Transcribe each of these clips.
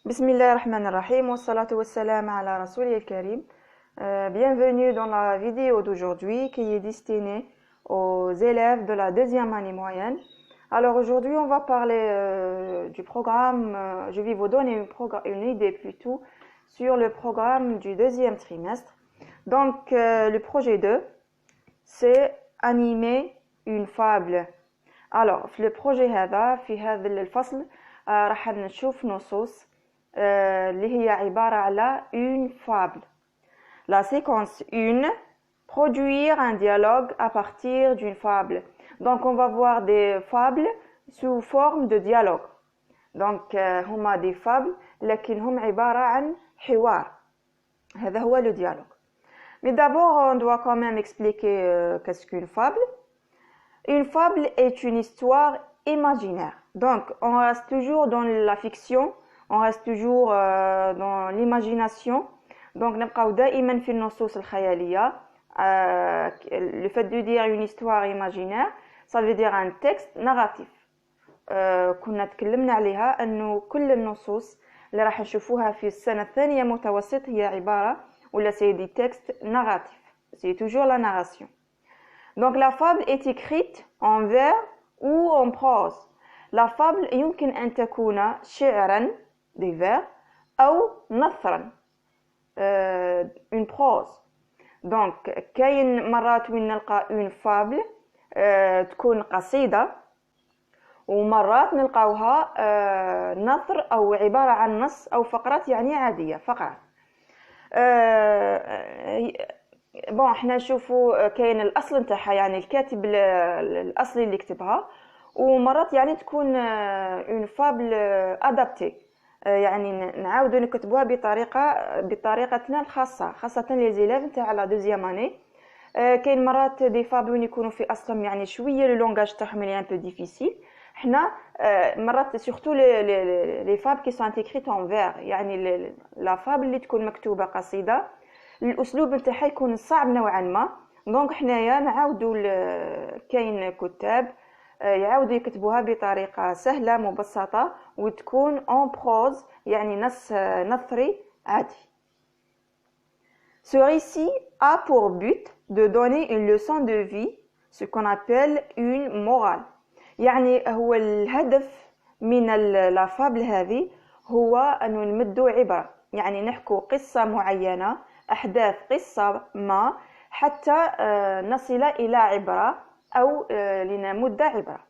بسم الله الرحمن الرحيم والصلاة والسلام على رسوله الكريم. Bienvenue dans la vidéo d'aujourd'hui qui est destinée aux élèves de la deuxième année moyenne. Alors aujourd'hui on va parler du programme, je vais vous donner une idée plutôt sur le programme du deuxième trimestre. Donc le projet 2 c'est animer une fable. Alors في البروجي هذا في هذا الفصل راح نشوف نصوص اللي هي عبارة على une fable. La séquence 1, produire un dialogue à partir d'une fable. Donc on va voir des fables sous forme de dialogue. Donc هما des fables لكنهم عبارة عن حوار. هذا هو le dialogue. Mais d'abord on doit quand même expliquer qu'est-ce qu'une fable. Une fable est une histoire imaginaire. Donc on reste toujours dans la fiction, on reste toujours dans l'imagination. Donc نبقاو دائما في النصوص الخيالية. Le fait de dire une histoire imaginaire, ça veut dire un texte narratif. كنا تكلمنا عليها أنه كل النصوص اللي راح نشوفوها في السنة الثانية متوسط هي عبارة ولا c'est des textes narratifs. C'est toujours la narration. Donc la fable est écrite en vers ou en prose. La fable يمكن أن تكون شعرا des vers أو نثرا une prose. Donc كاين مرات وين نلقى une fable تكون قصيدة ومرات نلقاوها نثر أو عبارة عن نص أو فقرات يعني عادية فقرات. بون احنا نشوفوا كاين الاصل نتاعها يعني الكاتب الاصلي اللي كتبها ومرات يعني تكون اون فابل ادابتي يعني نعاودوا نكتبوها بطريقتنا الخاصه خاصه لي زيليف نتاع لا دوزيام اني. كاين مرات دي فابل وين يكونوا في اصلهم يعني شويه لو لونغاج تاعهم لي ان بو ديفيسيل. حنا مرات سورتو لي فاب كي سون انتيكريت اون فير يعني لا فابل اللي تكون مكتوبه قصيده الاسلوب نتاعها يكون صعب نوعا ما. دونك حنايا نعاودوا كاين كتاب يعاودوا يكتبوها بطريقه سهله مبسطه وتكون اون بروز يعني نص نثري عادي. Ce récit a pour but de donner une leçon de vie, ce qu'on appelle une morale. يعني هو الهدف من لا فابل هذه هو أن نمدوا عبرة، يعني نحكوا قصة معينة أحداث قصة ما حتى نصل إلى عبرة أو لنمد عبرة.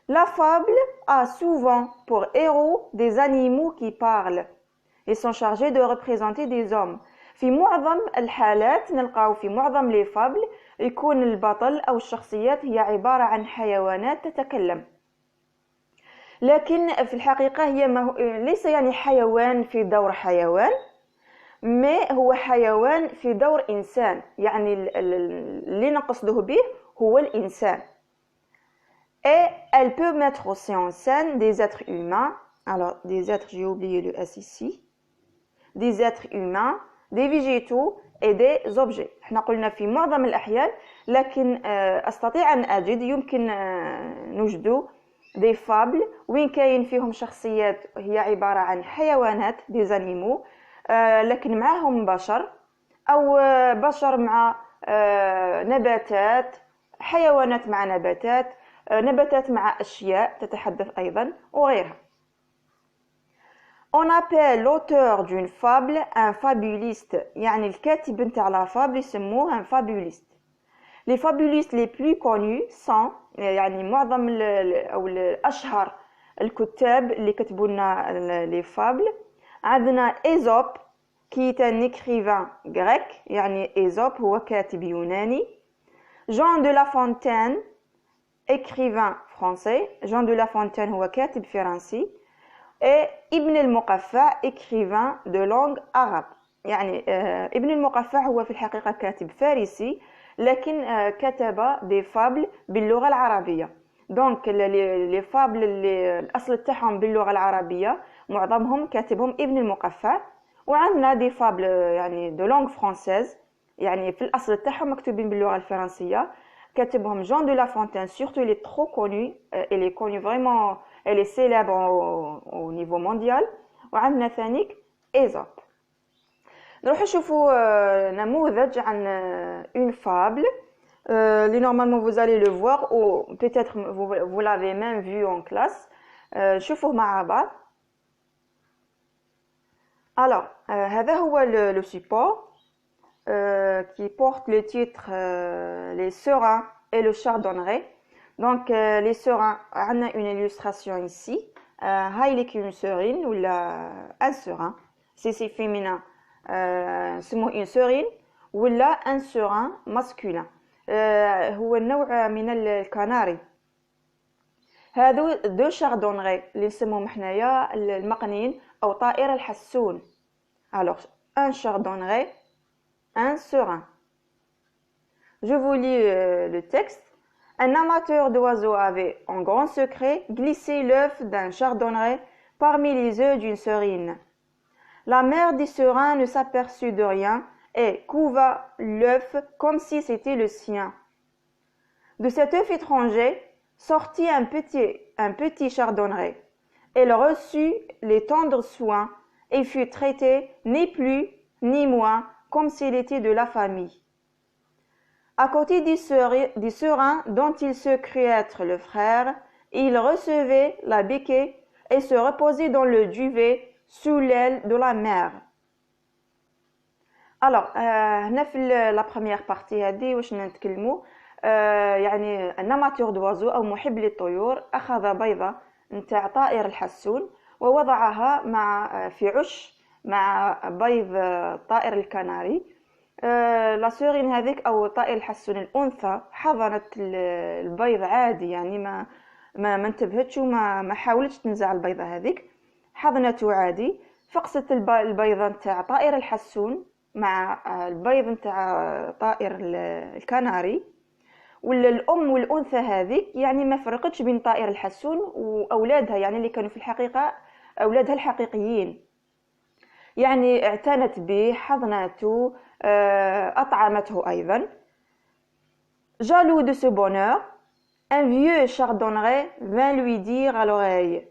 La fable a souvent pour héros des animaux qui parlent. Ils sont chargés de représenter des hommes. في معظم الحالات نلقاو في معظم لي فابل يكون البطل أو الشخصيات هي عبارة عن حيوانات تتكلم. لكن في الحقيقة هي ليس يعني حيوان في دور حيوان، ما هو حيوان في دور إنسان، يعني اللي نقصده به هو الإنسان. Et elle peut mettre aussi en scène des êtres humains. Alors des êtres, j'ai oublié le S ici. Des êtres humains, des végétaux et des objets. احنا قلنا في معظم الأحيان، لكن أستطيع أن أجد يمكن نجد des fables وين كاين فيهم شخصيات هي عبارة عن حيوانات des animaux لكن معهم بشر أو بشر مع نباتات، حيوانات مع نباتات، نباتات مع أشياء تتحدث أيضا وغيرها. On appelle l'auteur d'une fable un fabuliste. يعني الكاتب نتاع la fable يسموه un fabuliste. Les fabulistes les plus connus sont يعني معظم أو الأشهر الكتاب اللي كتبوا لنا les fables. عندنا إيزوب qui est un écrivain grec يعني إيزوب هو كاتب يوناني. Jean de La Fontaine écrivain français. Jean de La Fontaine هو كاتب فرنسي. Et ابن المقفع écrivain de langue arabe. يعني ابن المقفع هو في الحقيقة كاتب فارسي لكن كتب des fables باللغة العربية. دونك لي فابل اللي الأصل تاعهم باللغة العربية معظمهم كاتبهم ابن المقفع. وعندنا دي فابل يعني de langue française يعني في الأصل تاعهم مكتوبين باللغة الفرنسية كاتبهم Jean de La Fontaine. Surtout il est trop connu, il est connu vraiment, elle est célèbre au niveau mondial. وعندنا ثانيك إيزوب. نروح نشوفوا نموذج عن une fable normalement vous allez le voir ou peut-être vous l'avez même vu en classe. شوفوه مع بعض. Alors هذا هو le support qui porte le titre les serins et le chardonneret. Donc les serins, on a une illustration ici. هاي لك une serine ou un serin. Si c'est féminin, c'est une serine ou un serin masculin. هو النوع من الكناري. هذو دو شاردونغي اللي نسموهم حنايا المقنين أو طائر الحسون. Alors un chardonneret, un serin. Je vous lis le texte. Un amateur d'oiseaux avait, en grand secret, glissé l'œuf d'un chardonneret parmi les œufs d'une serine. La mère du serin ne s'aperçut de rien et couva l'œuf comme si c'était le sien. De cet œuf étranger sortit un petit chardonneret. Elle reçut les tendres soins et fut traitée ni plus ni moins comme s'il était de la famille. À côté du serin dont il se crut être le frère, il recevait la béquille et se reposait dans le duvet sous l'aile de la mère. Alors, هنا في la première partie هذه واش نتكلموا يعني un amateur d'oiseaux أو محب للطيور أخذ بيضة نتاع طائر الحسون ووضعها في عش مع بيض طائر الكناري. لا سورين هذيك او طائر الحسون الانثى حضنت البيض عادي يعني ما انتبهتش وما حاولتش تنزع البيضه هذيك حضنته عادي. فقست البيضه نتاع طائر الحسون مع البيض نتاع طائر الكناري ولا الام والانثى هذيك يعني ما فرقتش بين طائر الحسون واولادها يعني اللي كانوا في الحقيقه اولادها الحقيقيين. يعني اعتنت به حضنته أطعمته أيضا. Jaloux de ce bonheur, un vieux chardonneret vint lui dire à l'oreille: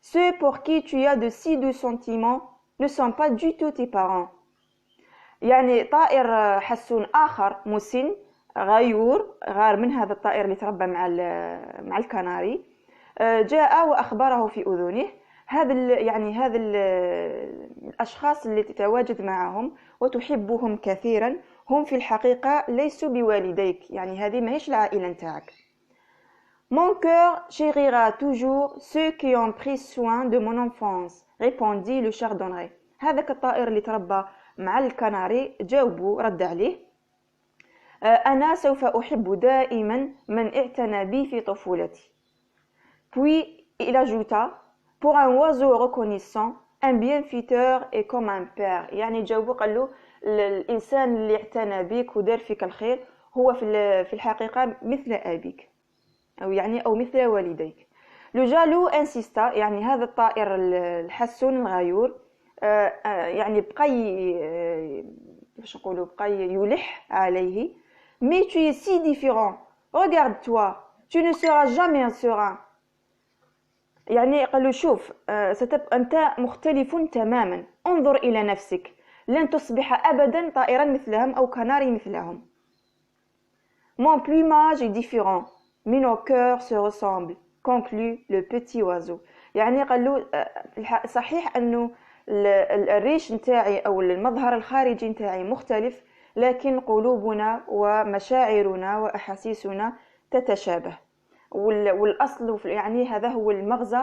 Ceux pour qui tu as de si doux sentiments ne sont pas du tout tes parents. يعني طائر حسون آخر مسن غيور غار من هذا الطائر اللي تربى مع الكناري جاء وأخبره في أذنه هذا الأشخاص اللي تتواجد معهم وتحبهم كثيرا هم في الحقيقة ليسوا بوالديك يعني هذه ماهيش العائلة نتاعك. Mon cœur chérira toujours ceux qui ont pris soin de mon enfance, répondit le chardonneret. هذاك الطائر اللي تربى مع الكناري جاوبه رد عليه. أنا سوف أحب دائما من اعتنى بي في طفولتي. Puis il ajouta: Pour un oiseau reconnaissant, un bienfaiteur est comme un père. يعني جاوبه قال له الإنسان اللي اعتنى بك ودار فيك الخير هو في الحقيقة مثل أبيك أو مثل والديك. Le jaloux insista يعني هذا الطائر الحسون الغيور يعني بقى يلح عليه. Mais tu es si différent. Regarde-toi, tu ne seras jamais un serin. يعني قال له شوف أنت مختلف تماما. انظر إلى نفسك لن تصبح أبدا طائرا مثلهم أو كناري مثلهم. Mon plumage est différent, mais nos cœurs se ressemblent, conclut le petit oiseau. يعني قال له صحيح أنه الريش نتاعي أو المظهر الخارجي نتاعي مختلف لكن قلوبنا ومشاعرنا وأحاسيسنا تتشابه. والأصل يعني هذا هو المغزى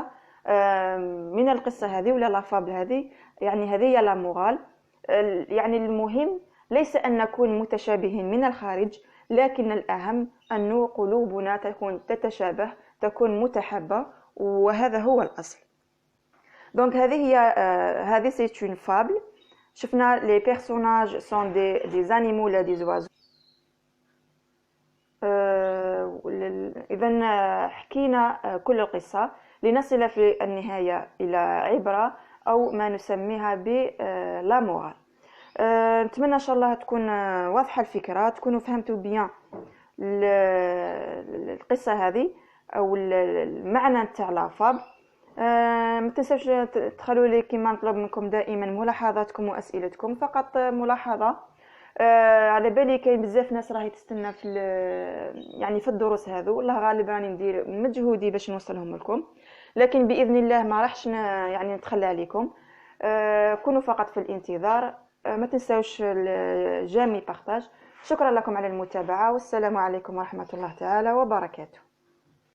من القصة هذه ولا لا فابل هذه. يعني هذه هي لا مورال. يعني المهم ليس أن نكون متشابهين من الخارج لكن الأهم أن قلوبنا تكون تتشابه تكون متحابة وهذا هو الأصل. Donc هذه c'est une fable. شفنا les personnages sont des animaux là des oiseaux. إذن حكينا كل القصة لنصل في النهاية إلى عبرة أو ما نسميها بلا مورال. نتمنى إن شاء الله تكون واضحة الفكرة تكونوا فهمتوا بيان القصة هذه أو المعنى نتاع لا فابل. ما تنسوش تخلوا لي كما نطلب منكم دائما ملاحظاتكم واسئلتكم. فقط ملاحظه، على بالي كاين بزاف ناس راهي تستنى في يعني في الدروس هذو، والله غالب راني ندير مجهودي باش نوصلهم لكم، لكن باذن الله ما راحش يعني نتخلى عليكم. كونوا فقط في الانتظار. ما تنسوش جامي بارتاج. شكرا لكم على المتابعه، والسلام عليكم ورحمه الله تعالى وبركاته.